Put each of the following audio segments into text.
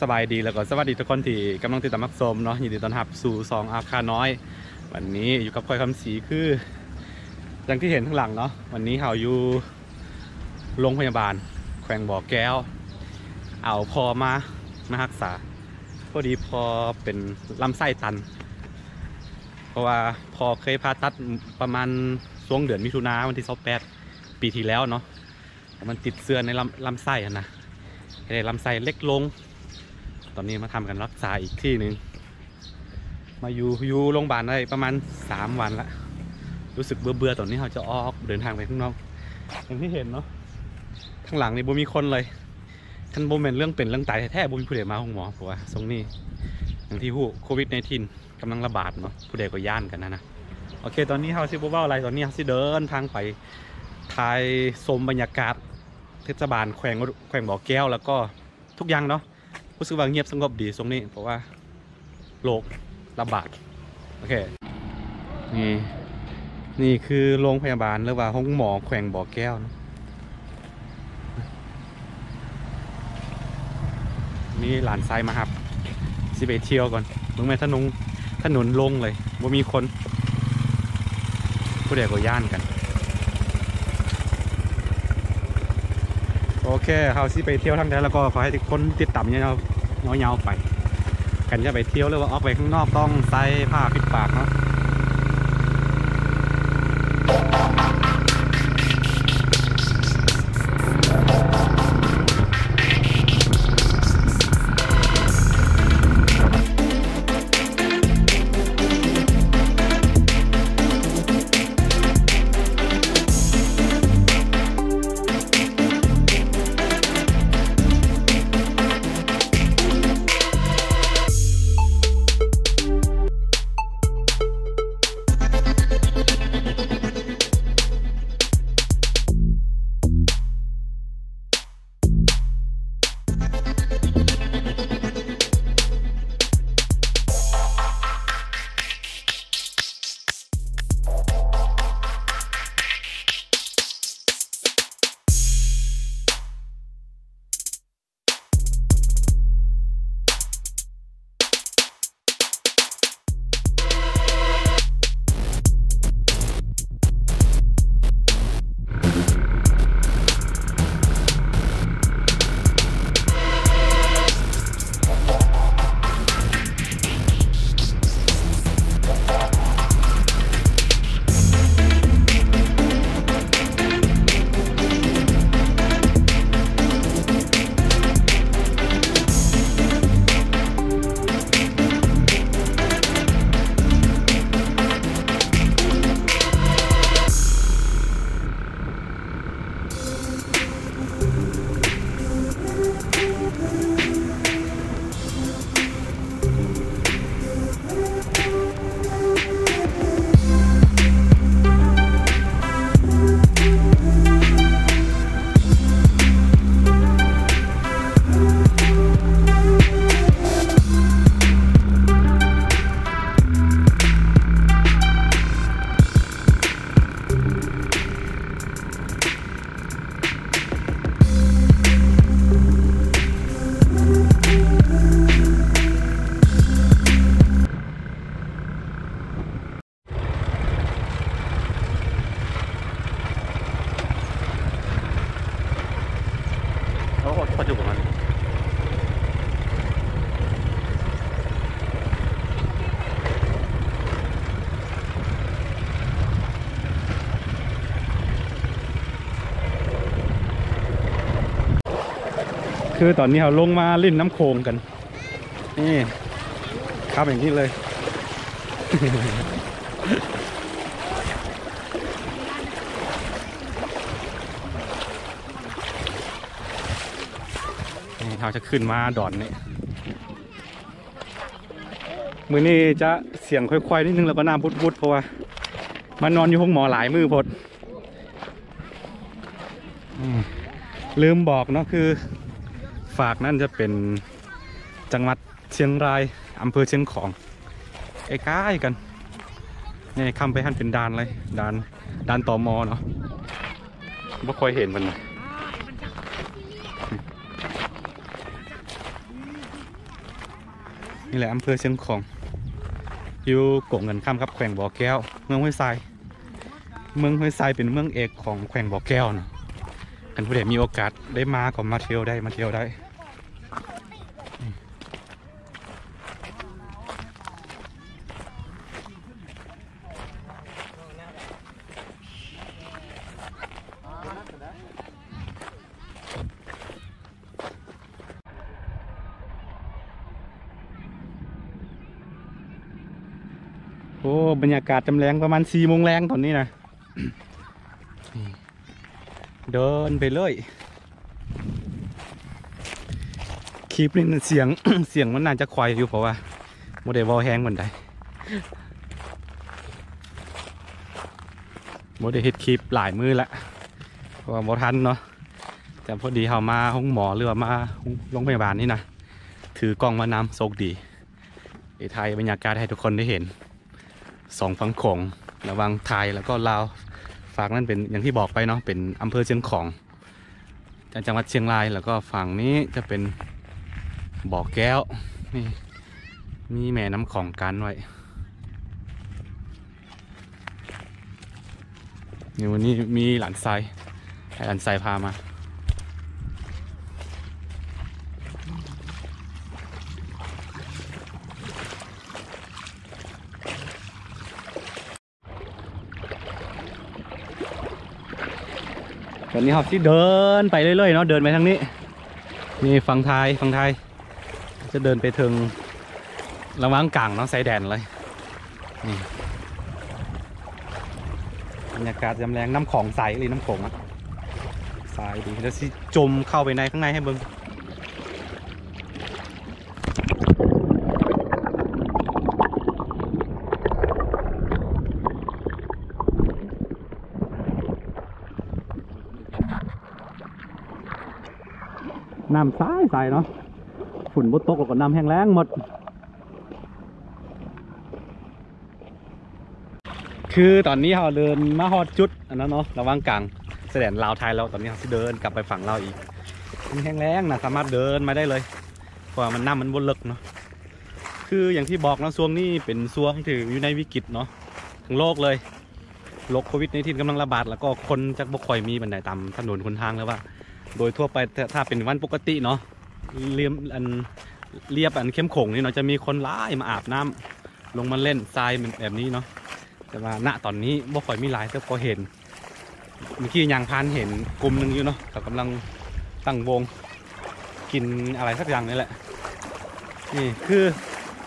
สบายดีแล้วก็สวัสดีทุกคนที่กำลังติดตามรับชมเนาะยินดีต้อนรับสู่2อาคาน้อยวันนี้อยู่กับคอยคำศรีคืออย่างที่เห็นข้างหลังเนาะวันนี้เราอยู่โรงพยาบาลแขวงบ่อแก้วเอาพอมารักษาพอดีพอเป็นลำไส้ตันเพราะว่าพอเคยผ่าตัดประมาณช่วงเดือนมิถุนาวันที่28ปีที่แล้วเนาะมันติดเชื้อในลำไส้นะให้ลำไส้เล็กลงตอนนี้มาทำกันรักษาอีกที่หนึ่งมาอยู่โรงพยาบาลได้ประมาณ3 วันละรู้สึกเบื่อตอนนี้เราจะออกเดินทางไปข้างนอกอย่างที่เห็นเนาะข้างหลังนี่บ่มีคนเลยท่านบ่เป็นเรื่องเป็นเรื่องตายแท้ๆบ่มีผู้ใดมาห้องหมอเพราะว่าตรงนี้อย่างที่ผู้โควิด-19 กำลังระบาดเนาะผู้ใดก็ย่านกันนะโอเคตอนนี้เราสิบ่เว้าอะไรตอนนี้เราสิเดินทางไปถ่ายชมบรรยากาศเทศบาลแขวงบ่อแก้วแล้วก็ทุกอย่างเนาะรู้สึกว่าเงียบสงบดีตรงนี้เพราะว่าโรคระบาดโอเคนี่คือโรงพยาบาลหรือว่าห้องหมอแขวงบ่อแก้วนะนี่หลานไซมาครับสิไปเที่ยวก่อนมึงแม่ถนนลงเลยว่ามีคนผู้ใดก็ย่านกันโอเคเขาสิไปเที่ยวทางใดแล้วก็ขอให้ทุกคนติดตามเงาไปกันจะไปเที่ยวหรือว่าออกไปข้างนอกต้องใส่ผ้าปิดปากเนาะปัจจุบันคือตอนนี้เราลงมาเล่นน้ำโขงกันนี่ครับอย่างนี้เลย เราจะขึ้นมาดอนนี่มือนี้จะเสียงค่อยๆนิดนึงแล้วก็น้ำพุดๆเพราะว่ามานอนอยู่ห้องหมอหลายมือพดลืมบอกเนาะคือฝากนั่นจะเป็นจังหวัดเชียงรายอำเภอเชียงของใกล้ๆกันนี่คำไปหันเป็นด่านเลยด่านตม.เนาะไม่ค่อยเห็นมันเลย นี่แหละอำเภอเชียงของอยู่กงเงินข้ามครับแขวงบ่อแก้วเมืองห้วยทรายเป็นเมืองเอกของแขวงบ่อแก้วนะกันผู้ใดมีโอกาสได้มาก็มาเที่ยวได้โอ้บรรยากาศจำแรงประมาณ4 โมงแรงตอนนี้นะเดินไปเลยคลิปนี่เสียง เสียงมันน่าจะควายอยู่เพราะว่าโมเดลวอลแห้งเหมือนใดโมเดลเฮ็ดคลิปหลายมือละเพราะว่าโมทันเนาะแต่พอดีเขามาห้องหมอหรือว่ามาโรงพยาบาลนี่นะถือกล้องมานำโชคดีไทยบรรยากาศให้ทุกคนได้เห็น2 ฝั่งโขงระหว่างไทยแล้วก็ลาวฝั่งนั้นเป็นอย่างที่บอกไปเนาะเป็นอำเภอเชียงของจังหวัดเชียงรายแล้วก็ฝั่งนี้จะเป็นบ่อแก้วนี่มีแม่น้ำของกันไว้นี่วันนี้มีหลานทรายพามาตอนนี้ครับที่เดินไปเรื่อยๆเนาะเดินไปทางนี้นี่ฝั่งไทยจะเดินไปถึงระหว่างกลางเนาะไซแดนเลยนี่บรรยากาศจำแรงน้ำของใสหรือน้ำโขงอะใสดีแล้วสิจมเข้าไปในข้างในให้เบิ่งน้ำใสเนาะฝุ่นบดตกแล้วก็น้ำแห้งแล้งหมดคือตอนนี้เราเดินมาฮอดจุดอันนั้นเนาะระหว่างกลางแสดงลาวไทยแล้วตอนนี้เราจะเดินกลับไปฝั่งเราอีกมันแห้งแล้งนะสามารถเดินมาได้เลยเพราะว่ามันน้ำมันบนลึกเนาะคืออย่างที่บอกนะช่วงนี้เป็นช่วงที่อยู่ในวิกฤตเนาะทั้งโลกเลยโรคโควิด-19 กำลังระบาดแล้วก็คนจะบ่ค่อยมีบันไดตามถนนคนทางแล้วว่าโดยทั่วไปถ้าเป็นวันปกติเนาะเรียบอันเข้มขงนี่เนาะจะมีคนร้ายมาอาบน้ำลงมาเล่นทรายแบบนี้เนาะแต่ว่าณตอนนี้บ่ค่อยมีหลายแต่พอเห็นเมื่อกี้ยางพานเห็นกลุ่มหนึ่งอยู่เนาะเขากำลังตั้งวงกินอะไรสักอย่างนี่แหละนี่คือ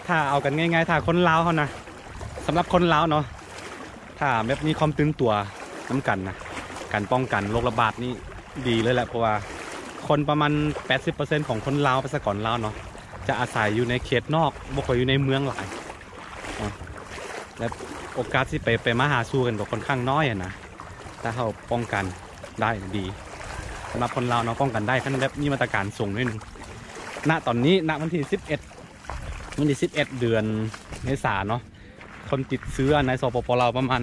ถ้าเอากันง่ายๆถ้าคนลาวเขานะสำหรับคนลาวเนาะถ้าแบบมีความตื่นตัวน้ำกันนะการป้องกันโรคระบาดนี่ดีเลยแหละเพราะว่าคนประมาณ 80% ของคนลาวประชากรลาวเนาะจะอาศัยอยู่ในเขตนอกบ่ค่อยอยู่ในเมืองหลายและโอกาสที่ไปมาหาสู่กันกับคนข้างน้อยนะถ้าเขาป้องกันได้ดีสำหรับคนลาวเนาะป้องกันได้ขั้นแบบมีมาตรการส่งนิดนึงณตอนนี้ณวันที่11เดือนเมษายนเนาะคนติดเชื้อในสปป.ลาวประมาณ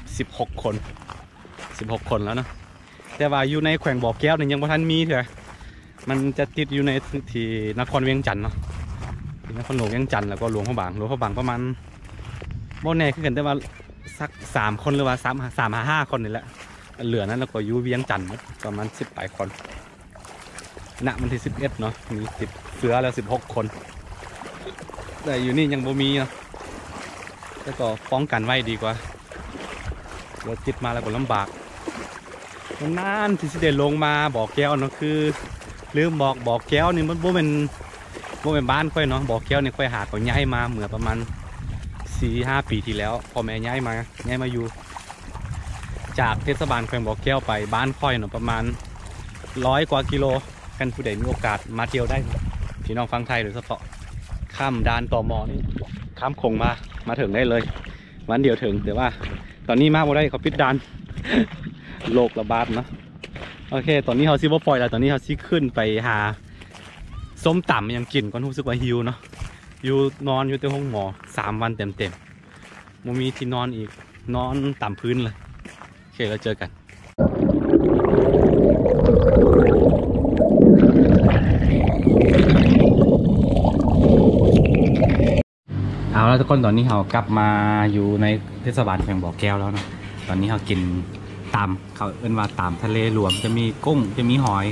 16 คนแล้วเนาะแต่ว่าอยู่ในแขวงบ่อแก้วเนี่ยยังบ่ทันมีเถอะมันจะติดอยู่ในที่นครเวียงจันทน์เนาะที่นครหลวงเวียงจันทน์แล้วก็หลวงพระบางประมาณบ่แน่ขึ้นกันแต่ว่าสัก3 คนหรือว่า5 คนนี่แหละเหลือนั้นแล้วก็อยู่เวียงจันทน์ประมาณ10 คน ณวันที่11เนาะมีติดเชื้อแล้ว16 คนแต่อยู่นี่ยังบ่มีเนาะแล้วก็ป้องกันไว้ดีกว่าเดี๋ยวติดมาแล้วก็ลำบากนานที่สิเดลงมาบ่อแก้วเนาะคือลืมบอกบ่อแก้วนี่มันบ่เป็นบ้านค่อยเนาะบ่อแก้วนี่ค่อยหาเขาย้ายมาเมื่อประมาณ 4-5 ปีที่แล้วพ่อแม่ย้ายมาอยู่จากเทศบาลแขวงบ่อแก้วไปบ้านค่อยเนาะประมาณ100 กว่ากิโลกันผู้ใดมีโอกาสมาเที่ยวได้พี่น้องฟังไทยโดยเฉพาะข้ามด่านตม.นี่ข้ามคงมาถึงได้เลยวันเดียวถึงแต่ว่าตอนนี้มาบ่ได้เขาปิดด่านโรคระบาดเนาะโอเคตอนนี้เขาซิบ่ปล่อยแล้วตอนนี้เขาซิขึ้นไปหาส้มตำยังกินก็รู้สึกว่าหิวเนาะอยู่นอนอยู่ในห้องหมอ3 วันเต็มๆมันมีที่นอนอีกนอนต่ำพื้นเลยโอเคเราเจอกัน แล้วทุกคนตอนนี้เรากลับมาอยู่ในเทศบาลแขวงบ่อแก้วแล้วนะตอนนี้เรากินตามเขาเอิ้นว่าตามทะเลรวมจะมีกุ้งจะมีหอย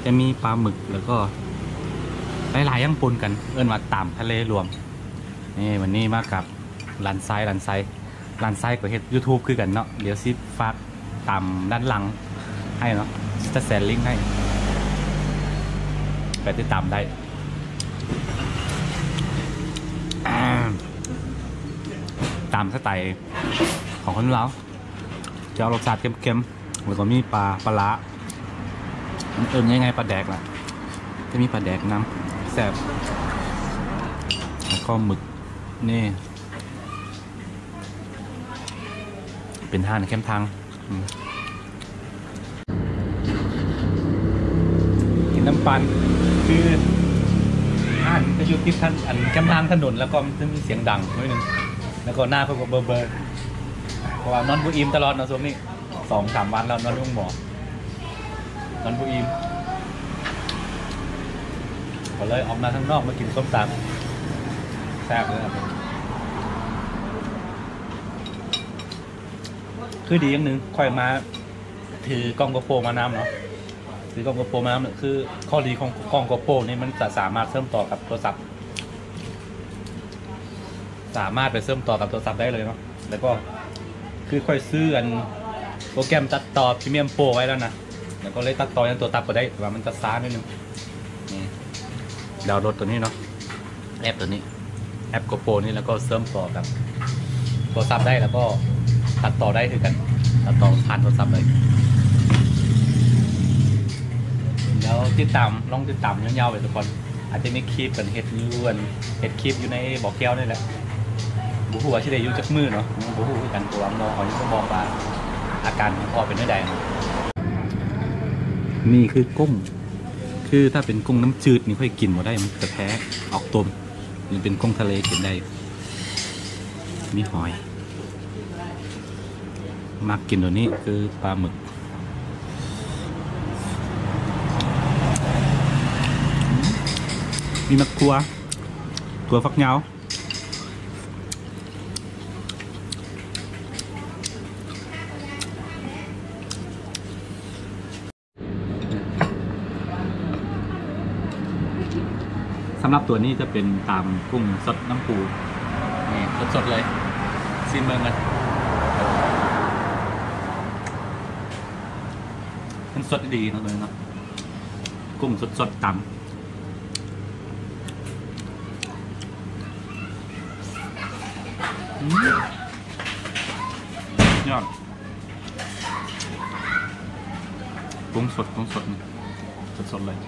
จะมีปลาหมึกแล้วก็หลายๆอย่างปนกันเอิ้นว่าตามทะเลรวมนี่วันนี้มากับร้านไซก็เฮ็ด YouTube คือกันเนาะเดี๋ยวซิฝากตามด้านหลังให้เนาะจะแชร์ลิงก์ให้ไปติดตามได้ตามสไตล์ของคนเราจะรสชาติเค็มๆแล้วก็มีปลาล้ามันเอิญยังไงปลาแดกล่ะจะมีปลาแดกน้ำแซ่บแล้วก็หมึกนี่เป็นท่านเข้มทางกินน้ำปันคือท่านจะอยู่ที่ท่านอันเข้มทางถนนแล้วก็มันจะมีเสียงดังนิดนึงแล้วก็หน้าเขาก็เบอร์เพราะว่านอนบุอิมตลอดนะช่วงนี้2-3 วันแล้วนอนห้องหมอนอนบุอิมก็เลยออกมาข้างนอกมากินส้มตำแซ่บเลยครับคือดีอย่างหนึ่งค่อยมาถือกล้องโกโปรมาน้ำเนาะถือกล้องโกโปรมาน้ำเนี่ยคือข้อดีของกล้องโกโปรนี่มันจะสามารถเชื่อมต่อกับโทรศัพท์สามารถไปเชื่อมต่อกับโทรศัพท์ได้เลยเนาะแล้วก็คือค่อยซื้ออันโปรแกรมตัดต่อพรีเมียมโปรไว้แล้วนะแล้วก็เลยตัดต่อยังตัวตัดก็ได้แต่ว่ามันจะช้านิดนึงนี่ดาวน์โหลดตัวนี้เนาะแอปตัวนี้แอปโกโปรนี่แล้วก็เชื่อมต่อกับโทรศัพท์ได้แล้วก็ตัดต่อได้คือกันตัดต่อผ่านโทรศัพท์เลยแล้วลองติดตามยาวๆไปทุกคนอาจจะมีคลิปกันเฮ็ดคลิปอยู่ในบ่อแก้วนี่แหละบุหัวที่ได้ยุ่งจากมือเนาะบุหัวกันตัวมองเขาจะบอกว่าอาการของพ่อเป็นได้ใดนี่คือกุ้งคือถ้าเป็นกุ้งน้ำจืดนี่ค่อยกินมาได้มันจะแพ้ออกต้มนี่เป็นกุ้งทะเลกินได้มีหอยมักกินตัวนี้คือปลาหมึกมีมะกรูดตัวฟักยาวสำหรับตัวนี้จะเป็นตามกุ้งสดน้ำปูนี่สดๆเลยซีเมืองกันมันสดดีนะเลยเนาะกุ้งสดๆตำยอดกุ้งสดเลย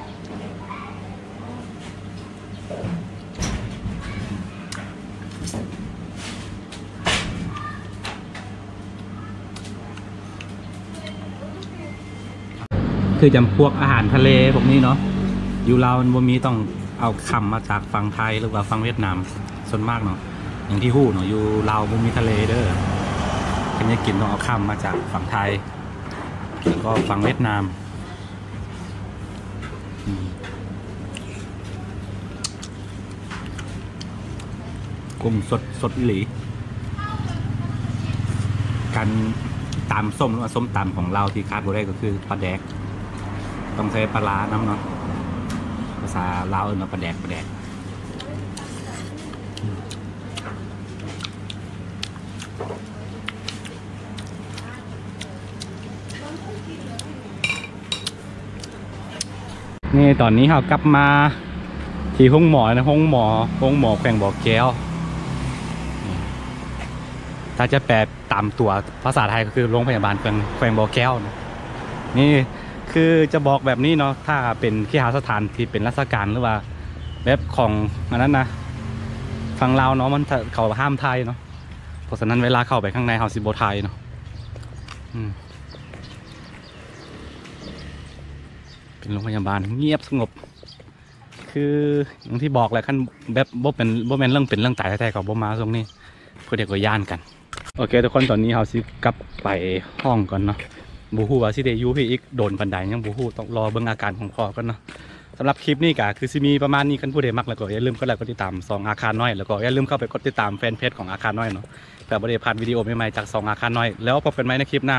คือจำพวกอาหารทะเลพวกนี้เนาะอยู่ลาวมันบ่มีต้องเอาคำมาจากฝั่งไทยหรือว่าฝั่งเวียดนามส่วนมากเนาะอย่างที่ฮู้เนาะอยู่ลาวบ่มีทะเลเด้อคันจะกินต้องเอาคำมาจากฝั่งไทยแล้วก็ฝั่งเวียดนามกุ้งสดอีหลีการตำส้มหรือว่าส้มตำของเราที่คาดบ่ได้ก็คือปลาแดกต้องใช้ปลาร้าน้ำเนาะภาษาลาวเอิ้นว่าปลาแดกนี่ตอนนี้เรากลับมาที่ห้องหมอนะห้องหมอแขวงบ่อแก้วถ้าจะแปลตามตัวภาษาไทยก็คือโรงพยาบาลแขวงบ่อแก้วนะนี่คือจะบอกแบบนี้เนาะถ้าเป็นที่หาสถานที่เป็นราชการหรือว่าแบบของอันนั้นนะฝั่งลาวเนาะมันเขาห้ามไทยเนาะเพราะฉะนั้นเวลาเข้าไปข้างในเฮาสิบ่ไทยเนาะเป็นโรงพยาบาลเงียบสงบคืออย่างที่บอกแหละขั้นแบบบ่เป็นเรื่องตายแท้ๆกับบ่มาตรงนี้เพื่อเด็กก็ย่านกันโอเคทุกคนตอนนี้เราสิกลับไปห้องก่อนเนาะบูฮูว่าสิได้อยู่พี่อีกโดนบันไดยังบูฮูต้องรอเบิ่งอาการของพ่อกันเนาะ สำหรับคลิปนี้ก็คือสิมีประมาณนี้กันผู้ใดมักแล้วก็อย่าลืมกดไลค์กดติดตามซองอาคารน้อยแล้วก็อย่าลืมเข้าไปกดติดตามแฟนเพจของอาคารน้อยเนาะเพื่อบ่ได้พลาดวิดีโอใหม่ๆจากซองอาคารน้อยแล้วพบกันใหม่ในคลิปหน้า